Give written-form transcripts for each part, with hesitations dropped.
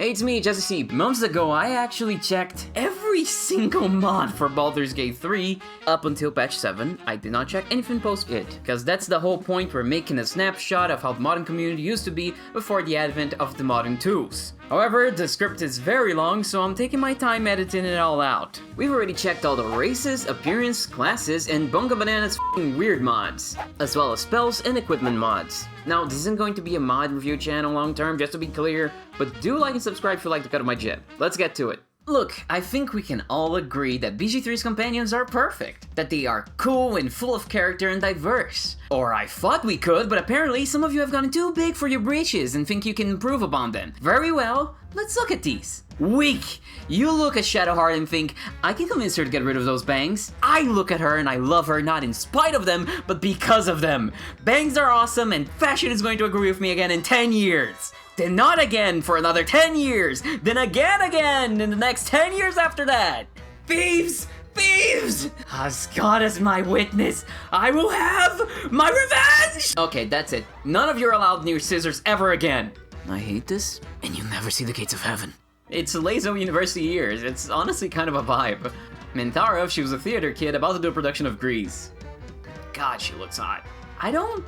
Hey, it's me, Jazzy. Months ago, I actually checked every single mod for Baldur's Gate 3 up until patch 7. I did not check anything post it, because that's the whole point. We're making a snapshot of how the modding community used to be before the advent of the modding tools. However, the script is very long, so I'm taking my time editing it all out. We've already checked all the races, appearance, classes, and Bunga Banana's f***ing weird mods, as well as spells and equipment mods. Now, this isn't going to be a mod review channel long term, just to be clear, but do like and subscribe if you like the cut of my jib. Let's get to it. Look, I think we can all agree that BG3's companions are perfect, that they are cool and full of character and diverse. Or I thought we could, but apparently some of you have gotten too big for your britches and think you can improve upon them. Very well, let's look at these. Weak! You look at Shadowheart and think, I can convince her to get rid of those bangs. I look at her and I love her not in spite of them, but because of them. Bangs are awesome and fashion is going to agree with me again in 10 years. Then not again for another 10 years, then again in the next 10 years after that. Thieves! Thieves! As God is my witness, I will have my revenge! Okay, that's it. None of you are allowed near scissors ever again. I hate this, and you'll never see the gates of heaven. It's lae'zel University years. It's honestly kind of a vibe. Mintara, she was a theater kid about to do a production of Grease. God, she looks hot. I don't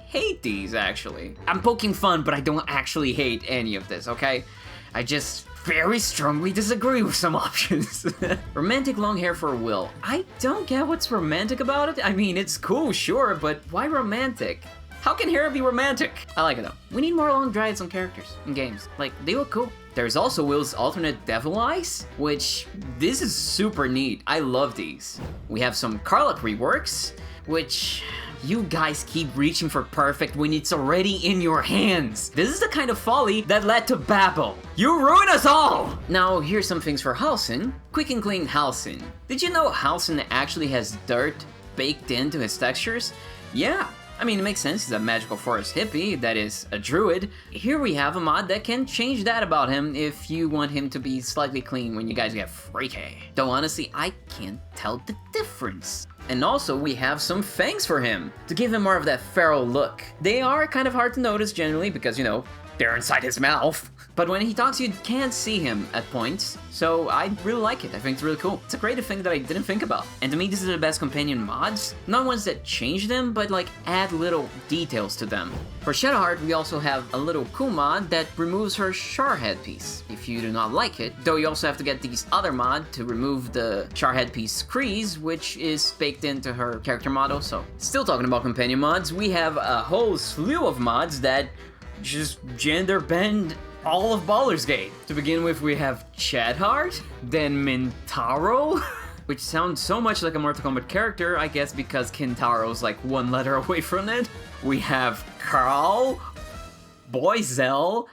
hate these, actually. I'm poking fun, but I don't actually hate any of this, okay? I just very strongly disagree with some options. Romantic long hair for Will. I don't get what's romantic about it. I mean, it's cool, sure, but why romantic? How can hair be romantic? I like it though. We need more long dreads on characters in games. Like, they look cool. There's also Will's alternate devil eyes, which this is super neat. I love these. We have some Karlach reworks, which you guys keep reaching for perfect when it's already in your hands. This is the kind of folly that led to Babel. You ruin us all! Now, here's some things for Halsin. Quick and clean Halsin. Did you know Halsin actually has dirt baked into his textures? Yeah. I mean, it makes sense, he's a magical forest hippie, that is, a druid. Here we have a mod that can change that about him if you want him to be slightly clean when you guys get freaky. Though honestly, I can't tell the difference. And also, we have some fangs for him, to give him more of that feral look. They are kind of hard to notice generally because, you know, they're inside his mouth. But when he talks, you can't see him at points, so I really like it. I think it's really cool. It's a creative thing that I didn't think about. And to me, these are the best companion mods. Not ones that change them, but like add little details to them. For Shadowheart, we also have a little cool mod that removes her Char headpiece, if you do not like it. Though you also have to get these other mod to remove the Char headpiece crease, which is baked into her character model, so. Still talking about companion mods, we have a whole slew of mods that just gender bend all of Baldur's Gate. To begin with, we have Chadheart, then Mintaro, which sounds so much like a Mortal Kombat character, I guess because Kintaro's like one letter away from it. We have Carl, Boyzel,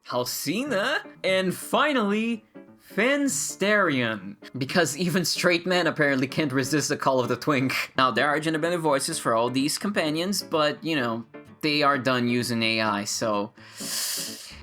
Halsina, and finally, Fensterion, because even straight men apparently can't resist the call of the twink. Now, there are gender-bending voices for all these companions, but, you know, they are done using AI, so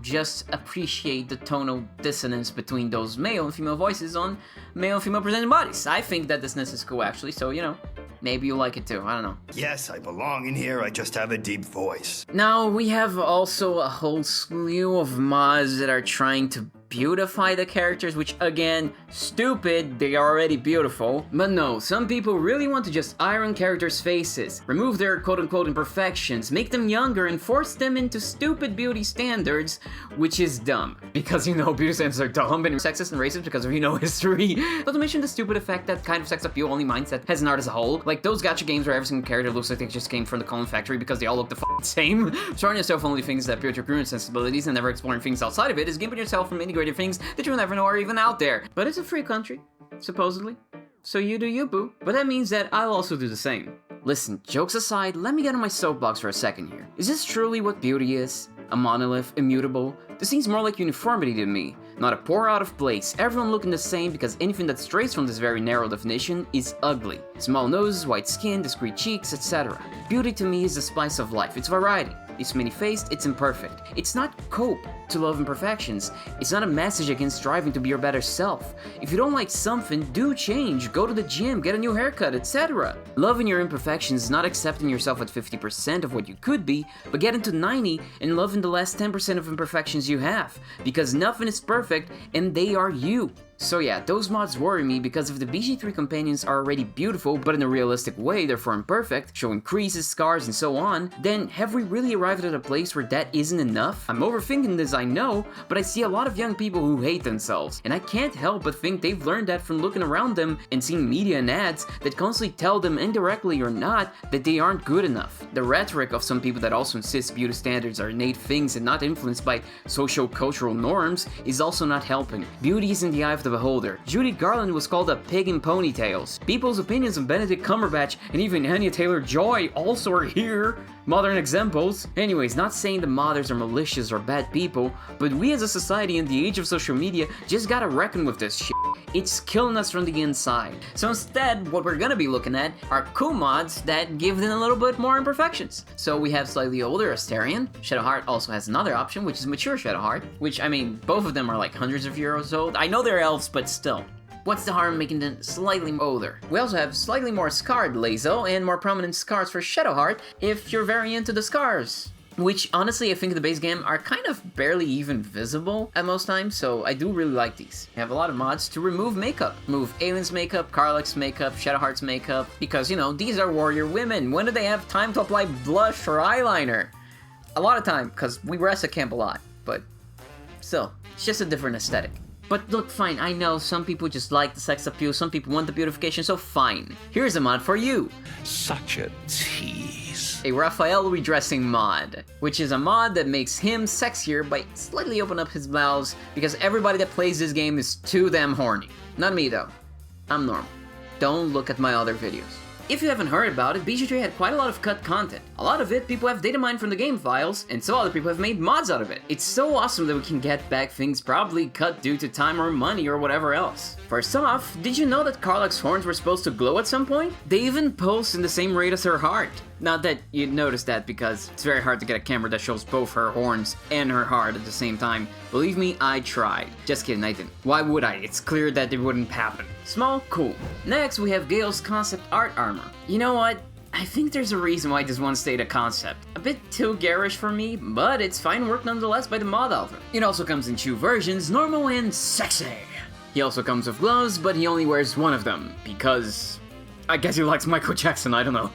just appreciate the tonal dissonance between those male and female voices on male and female presenting bodies. I think that dissonance is cool, actually, so, you know, maybe you like it too, I don't know. Yes, I belong in here, I just have a deep voice. Now, we have also a whole slew of mods that are trying to beautify the characters, which again, stupid, they are already beautiful. But no, some people really want to just iron characters' faces, remove their quote-unquote imperfections, make them younger, and force them into stupid beauty standards, which is dumb. Because, you know, beauty standards are dumb and sexist and racist because of, you know, history. Not to mention the stupid effect that kind of sex appeal only mindset has an art as a whole. Like those gacha games where every single character looks like they just came from the Colin Factory because they all look the same. Showing yourself only things that appeal to your current sensibilities and never exploring things outside of it is giving yourself from integrated things that you'll never know are even out there. But it's a free country, supposedly. So you do you, boo. But that means that I'll also do the same. Listen, jokes aside, let me get on my soapbox for a second here. Is this truly what beauty is? A monolith, immutable? This seems more like uniformity to me. Not a pore out of place, everyone looking the same because anything that strays from this very narrow definition is ugly. Small noses, white skin, discreet cheeks, etc. Beauty to me is the spice of life, it's variety. It's many-faced, it's imperfect. It's not cope, to love imperfections. It's not a message against striving to be your better self. If you don't like something, do change, go to the gym, get a new haircut, etc. Loving your imperfections is not accepting yourself at 50% of what you could be, but getting to 90 and loving the last 10% of imperfections you have, because nothing is perfect and they are you. So yeah, those mods worry me because if the BG3 companions are already beautiful, but in a realistic way, therefore imperfect, showing creases, scars, and so on, then have we really arrived at a place where that isn't enough? I'm overthinking this, I know, but I see a lot of young people who hate themselves, and I can't help but think they've learned that from looking around them and seeing media and ads that constantly tell them, indirectly or not, that they aren't good enough. The rhetoric of some people that also insist beauty standards are innate things and not influenced by socio-cultural norms is also not helping. Beauty is in the eye of the beholder. Judy Garland was called a pig in ponytails. People's opinions of Benedict Cumberbatch and even Anya Taylor-Joy also are here. Modern examples. Anyways, not saying the modders are malicious or bad people, but we as a society in the age of social media just gotta reckon with this shit. It's killing us from the inside. So instead, what we're gonna be looking at are cool mods that give them a little bit more imperfections. So we have slightly older Asterion. Shadowheart also has another option, which is mature Shadowheart, which, I mean, both of them are like hundreds of years old. I know they're elves, but still. What's the harm in making them slightly older? We also have slightly more scarred lae'zel and more prominent scars for Shadowheart if you're very into the scars. Which, honestly, I think in the base game are kind of barely even visible at most times, so I do really like these. We have a lot of mods to remove makeup. Remove Aylin's makeup, Karlach's makeup, Shadowheart's makeup, because, you know, these are warrior women. When do they have time to apply blush or eyeliner? A lot of time, because we rest at camp a lot, but still, it's just a different aesthetic. But look, fine, I know some people just like the sex appeal, some people want the beautification, so fine. Here's a mod for you. Such a tease. A Raphael redressing mod, which is a mod that makes him sexier by slightly open up his blouse because everybody that plays this game is too damn horny. Not me though. I'm normal. Don't look at my other videos. If you haven't heard about it, BG3 had quite a lot of cut content. A lot of it people have data mined from the game files, and so other people have made mods out of it. It's so awesome that we can get back things probably cut due to time or money or whatever else. First off, did you know that Karlach's horns were supposed to glow at some point? They even pulse in the same rate as her heart. Not that you'd notice that because it's very hard to get a camera that shows both her horns and her heart at the same time. Believe me, I tried. Just kidding, I didn't. Why would I? It's clear that it wouldn't happen. Small, cool. Next, we have Gale's concept art armor. You know what? I think there's a reason why this one stayed a concept. A bit too garish for me, but it's fine work nonetheless by the mod author. It also comes in two versions, normal and sexy. He also comes with gloves, but he only wears one of them, because I guess he likes Michael Jackson, I don't know.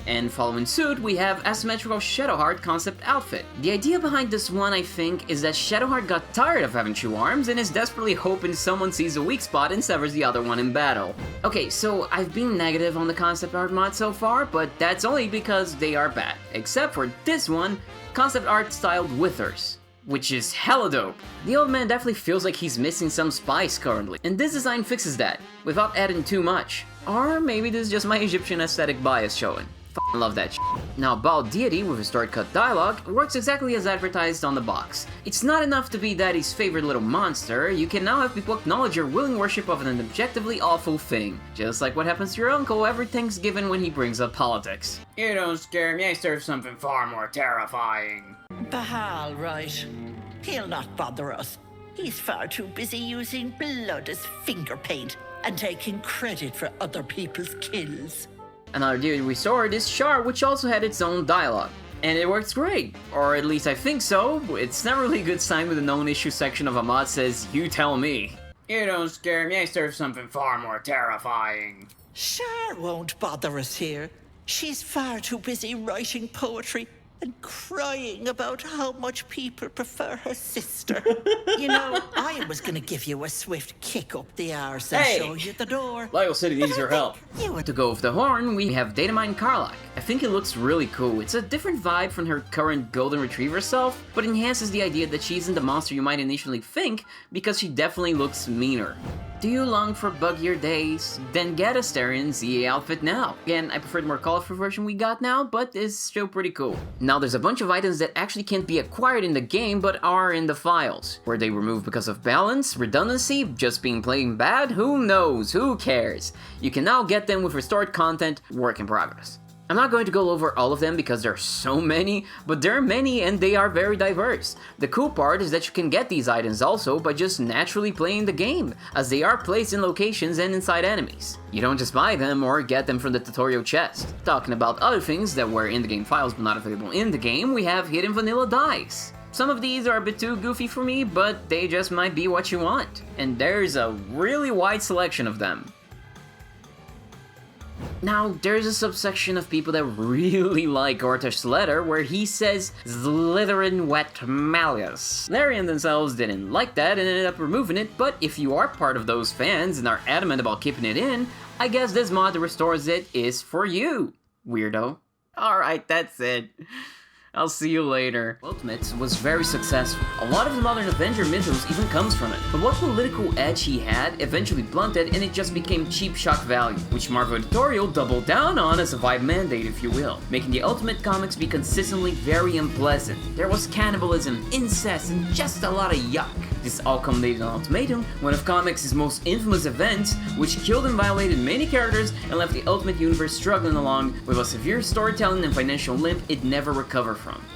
And following suit, we have asymmetrical Shadowheart concept outfit. The idea behind this one, I think, is that Shadowheart got tired of having two arms and is desperately hoping someone sees a weak spot and severs the other one in battle. Okay, so I've been negative on the concept art mod so far, but that's only because they are bad. Except for this one, concept art styled Withers, which is hella dope. The old man definitely feels like he's missing some spice currently, and this design fixes that, without adding too much. Or maybe this is just my Egyptian aesthetic bias showing. F***ing love that shit. Now, Bald Deity with historic cut dialogue works exactly as advertised on the box. It's not enough to be Daddy's favorite little monster, you can now have people acknowledge your willing worship of an objectively awful thing. Just like what happens to your uncle every Thanksgiving when he brings up politics. You don't scare me, I serve something far more terrifying. Bahal, right. He'll not bother us. He's far too busy using blood as finger paint and taking credit for other people's kills. Another deity we saw is Char, which also had its own dialogue. And it works great. Or at least I think so. It's never really a good sign when the known issue section of a mod says, "You tell me." You don't scare me, I serve something far more terrifying. Char won't bother us here. She's far too busy writing poetry and crying about how much people prefer her sister. You know, I was gonna give you a swift kick up the arse and show you the door. Lyle City needs your help. You To go with the horn, we have Datamine Karlach. I think it looks really cool. It's a different vibe from her current Golden Retriever self, but enhances the idea that she isn't the monster you might initially think, because she definitely looks meaner. Do you long for buggier days? Then get a Asterion ZA outfit now. Again, I prefer the more colorful version we got now, but it's still pretty cool. Now there's a bunch of items that actually can't be acquired in the game, but are in the files. Were they removed because of balance, redundancy, just being plain bad? Who knows? Who cares? You can now get them with restored content, work in progress. I'm not going to go over all of them because there are so many, but there are many and they are very diverse. The cool part is that you can get these items also by just naturally playing the game, as they are placed in locations and inside enemies. You don't just buy them or get them from the tutorial chest. Talking about other things that were in the game files but not available in the game, we have hidden vanilla dice. Some of these are a bit too goofy for me, but they just might be what you want. And there's a really wide selection of them. Now, there's a subsection of people that really like Ortash's letter where he says Slytherin wet malleus. Larry and themselves didn't like that and ended up removing it, but if you are part of those fans and are adamant about keeping it in, I guess this mod that restores it is for you, weirdo. Alright, that's it. I'll see you later. Ultimate was very successful. A lot of the modern Avenger mythos even comes from it, but what political edge he had eventually blunted and it just became cheap shock value, which Marvel Editorial doubled down on as a vibe mandate, if you will, making the Ultimate comics be consistently very unpleasant. There was cannibalism, incest, and just a lot of yuck. This all culminated on Ultimatum, one of comics' most infamous events, which killed and violated many characters and left the Ultimate Universe struggling along with a severe storytelling and financial limp it never recovered from.